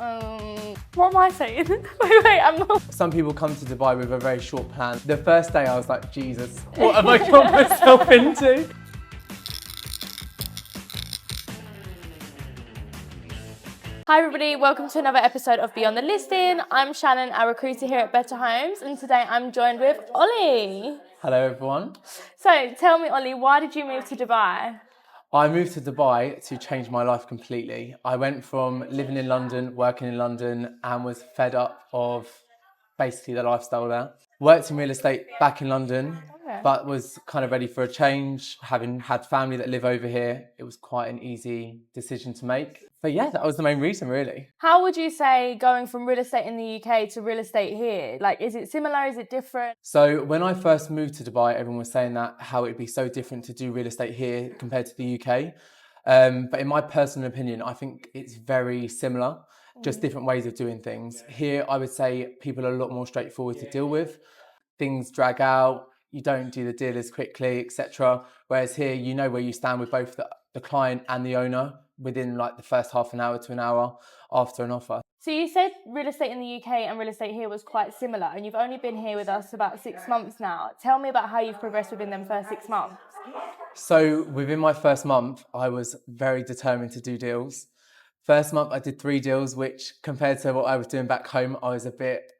What am I saying? wait, I'm not. Some people come to Dubai with a very short plan. The first day I was like, Jesus, what have I got myself into? Hi everybody, welcome to another episode of Beyond the Listing. I'm Shannon, our recruiter here at Betterhomes, and today I'm joined with Ollie. Hello everyone. So tell me, Ollie, why did you move to Dubai? I moved to Dubai to change my life completely. I went from living in London, working in London, and was fed up of basically the lifestyle there. Worked in real estate back in London, but was kind of ready for a change. Having had family that live over here, it was quite an easy decision to make. But yeah, that was the main reason really. How would you say going from real estate in the UK to real estate here? Like, is it similar? Is it different? So when I first moved to Dubai, everyone was saying that how it'd be so different to do real estate here compared to the UK. But in my personal opinion, I think it's very similar, just different ways of doing things. Here, I would say people are a lot more straightforward to deal with. Things drag out, you don't do the deal as quickly, etc. Whereas here, you know where you stand with both the client and the owner within like the first half an hour to an hour after an offer. So you said real estate in the UK and real estate here was quite similar, and you've only been here with us about 6 months now. Tell me about how you've progressed within them first 6 months. So within my first month, I was very determined to do deals. First month, I did 3 deals, which compared to what I was doing back home, I was a bit,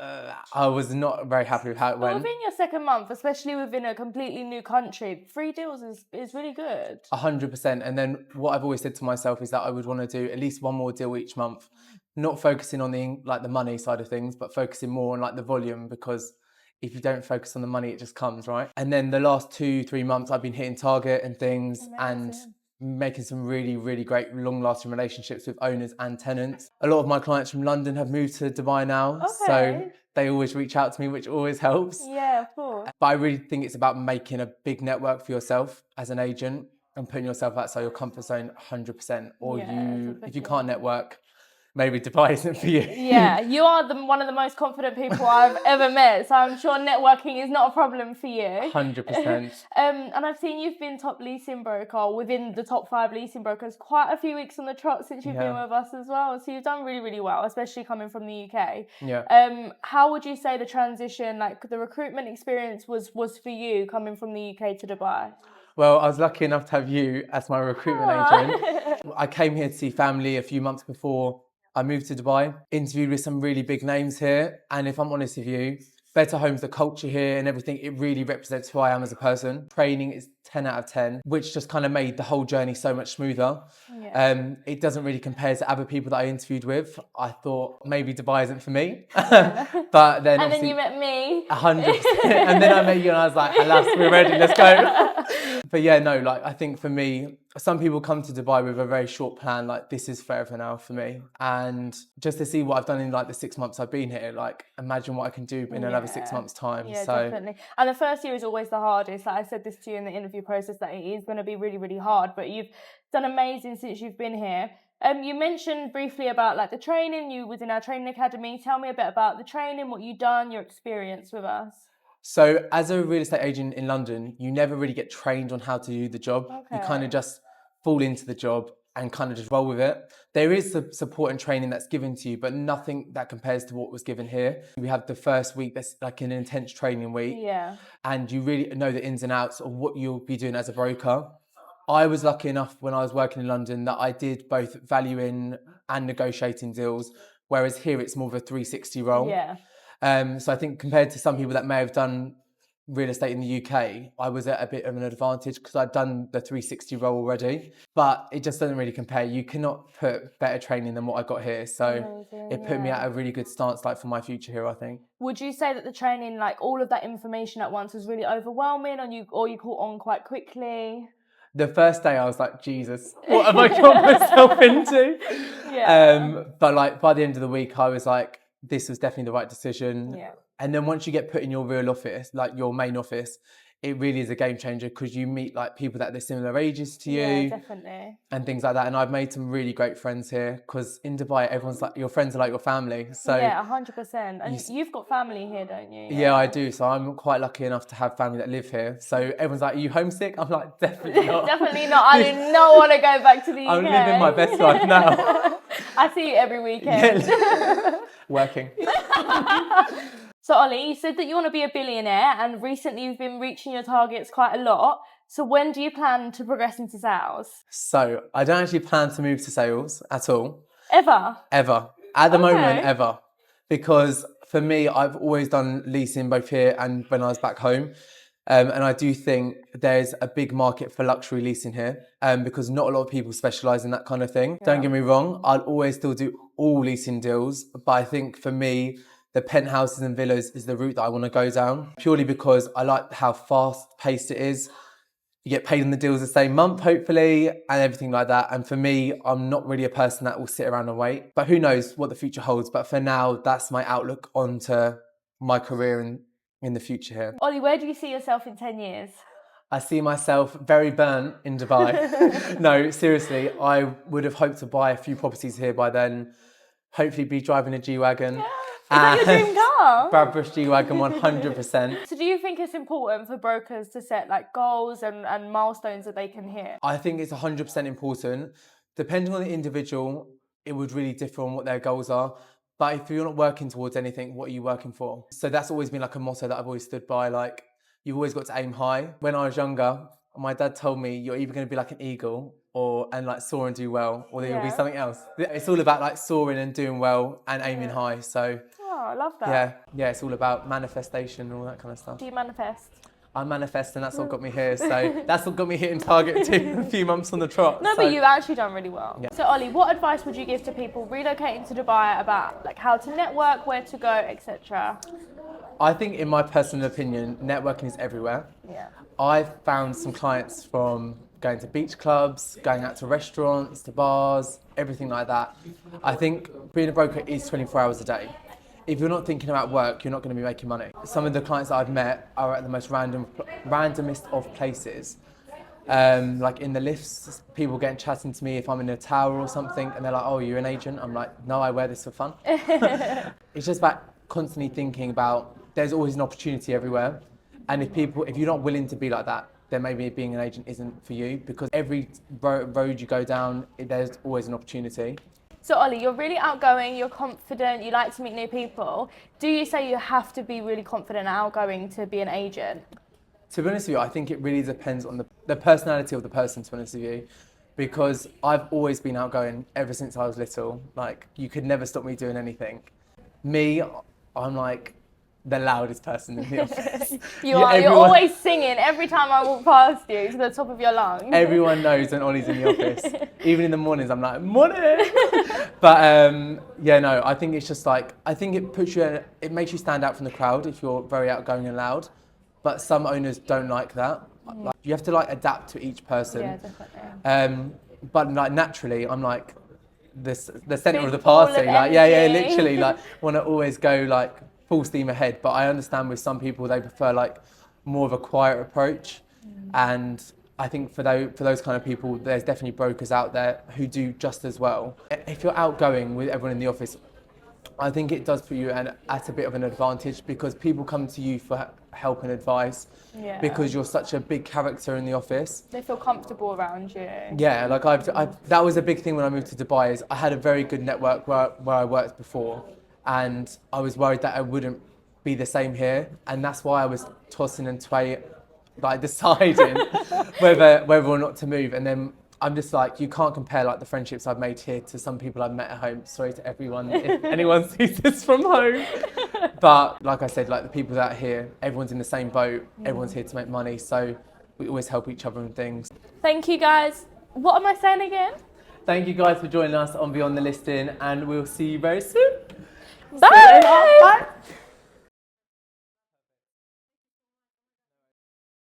I was not very happy with how it went. But within your second month, especially within a completely new country, 3 deals is really good. 100%. And then what I've always said to myself is that I would want to do at least one more deal each month, not focusing on the money side of things, but focusing more on like the volume, because if you don't focus on the money, it just comes, right? And then the last 2-3 months, I've been hitting target and things. Amazing. And making some really, really great long-lasting relationships with owners and tenants. A lot of my clients from London have moved to Dubai now, so they always reach out to me, which always helps. Yeah, of course. But I really think it's about making a big network for yourself as an agent and putting yourself outside your comfort zone 100%. Or if you can't network, maybe Dubai isn't for you. Yeah, you are one of the most confident people I've ever met, so I'm sure networking is not a problem for you. 100%. And I've seen you've been top leasing broker within the top 5 leasing brokers quite a few weeks on the trot since you've been with us as well. So you've done really, really well, especially coming from the UK. Yeah. How would you say the transition, like the recruitment experience was for you coming from the UK to Dubai? Well, I was lucky enough to have you as my recruitment agent. I came here to see family a few months before I moved to Dubai, interviewed with some really big names here. And if I'm honest with you, Betterhomes, the culture here and everything, it really represents who I am as a person. Training is 10 out of 10, which just kind of made the whole journey so much smoother. Yeah. It doesn't really compare to other people that I interviewed with. I thought maybe Dubai isn't for me. But then and then you met me. 100%. And then I met you and I was like, alas, we're ready, let's go. But yeah, no, like I think for me, some people come to Dubai with a very short plan, like this is forever now for me. And just to see what I've done in like the 6 months I've been here, like imagine what I can do in another 6 months' time. Yeah, so definitely. And the first year is always the hardest. Like I said this to you in the interview process, that it is going to be really, really hard. But you've done amazing since you've been here. You mentioned briefly about like the training. You was in our training academy. Tell me a bit about the training, what you've done, your experience with us. So as a real estate agent in London, you never really get trained on how to do the job. You kind of just fall into the job and kind of just roll with it. There is the support and training that's given to you, but nothing that compares to what was given here. We have the first week that's like an intense training week. Yeah. And you really know the ins and outs of what you'll be doing as a broker. I was lucky enough when I was working in London that I did both valuing and negotiating deals, whereas here it's more of a 360 role. Yeah. So I think compared to some people that may have done real estate in the UK, I was at a bit of an advantage because I'd done the 360 role already, but it just doesn't really compare. You cannot put better training than what I got here. So it put me at a really good stance like for my future here, I think. Would you say that the training, like all of that information at once, was really overwhelming or you caught on quite quickly? The first day I was like, Jesus, what have I got myself into? But like by the end of the week, I was like, this was definitely the right decision. Yeah. And then once you get put in your real office, like your main office, it really is a game changer because you meet like people that are similar ages to you. Yeah, definitely. And things like that. And I've made some really great friends here because in Dubai, everyone's like, your friends are like your family. So yeah, 100%. And you've got family here, don't you? Yeah, I do. So I'm quite lucky enough to have family that live here. So everyone's like, are you homesick? I'm like, definitely not. Definitely not. I do not want to go back to the UK. I'm living my best life now. I see you every weekend. Yeah. Working. So Ollie, you said that you want to be a billionaire and recently you've been reaching your targets quite a lot. So when do you plan to progress into sales? So I don't actually plan to move to sales at all. Ever? Ever. At the moment, Okay. ever. Because for me, I've always done leasing both here and when I was back home. And I do think there's a big market for luxury leasing here because not a lot of people specialise in that kind of thing. Don't get me wrong, I'll always still do all leasing deals. But I think for me, the penthouses and villas is the route that I want to go down purely because I like how fast paced it is. You get paid on the deals the same month, hopefully, and everything like that. And for me, I'm not really a person that will sit around and wait. But who knows what the future holds. But for now, that's my outlook onto my career in the future here. Ollie, where do you see yourself in 10 years? I see myself very burnt in Dubai. No, seriously, I would have hoped to buy a few properties here by then. Hopefully be driving a G-Wagon. Is that your dream car? Bradbush G-Wagon 100%. So do you think it's important for brokers to set like goals and milestones that they can hit? I think it's 100% important. Depending on the individual, it would really differ on what their goals are. But if you're not working towards anything, what are you working for? So that's always been like a motto that I've always stood by. Like, you've always got to aim high. When I was younger, my dad told me you're either going to be like an eagle and like soar and do well, or there will be something else. It's all about like soaring and doing well and aiming high. So I love that. Yeah, it's all about manifestation and all that kind of stuff. Do you manifest? I manifest, and that's what got me here. So that's what got me hitting target too, a few months on the trot. No, but you've actually done really well. Yeah. So Ollie, what advice would you give to people relocating to Dubai about like how to network, where to go, etc.? I think, in my personal opinion, networking is everywhere. Yeah. I've found some clients from going to beach clubs, going out to restaurants, to bars, everything like that. I think being a broker is 24 hours a day. If you're not thinking about work, you're not going to be making money. Some of the clients that I've met are at the most randomest of places. Like in the lifts, people getting chatting to me if I'm in a tower or something, and they're like, "Oh, you're an agent?" I'm like, "No, I wear this for fun." It's just about constantly thinking about there's always an opportunity everywhere. And if you're not willing to be like that, then maybe being an agent isn't for you, because every road you go down, there's always an opportunity. So Ollie, you're really outgoing, you're confident, you like to meet new people. Do you say you have to be really confident and outgoing to be an agent? To be honest with you, I think it really depends on the personality of the person, to be honest with you, because I've always been outgoing ever since I was little. Like, you could never stop me doing anything. Me, I'm like the loudest person in the office. You're always singing every time I walk past you to the top of your lungs. Everyone knows when Ollie's in the office. Even in the mornings, I'm like, morning! But no, I think it's just like, I think it makes you stand out from the crowd if you're very outgoing and loud. But some owners don't like that. Like, you have to like adapt to each person. Yeah, definitely. But like naturally, I'm like the centre of the party. Like, literally, like want to always go like full steam ahead. But I understand with some people they prefer like more of a quiet approach, and I think for those kind of people, there's definitely brokers out there who do just as well. If you're outgoing with everyone in the office, I think it does put you at a bit of an advantage, because people come to you for help and advice because you're such a big character in the office. They feel comfortable around you. Yeah, like that was a big thing when I moved to Dubai. Is I had a very good network where I worked before, and I was worried that I wouldn't be the same here, and that's why I was tossing and swaying, like deciding whether or not to move. And then I'm just like, you can't compare like the friendships I've made here to some people I've met at home. Sorry to everyone if anyone sees this from home. But like I said, like the people that are here, everyone's in the same boat. Everyone's here to make money. So we always help each other and things. Thank you guys. What am I saying again? Thank you guys for joining us on Beyond the Listing, and we'll see you very soon. Bye. Bye.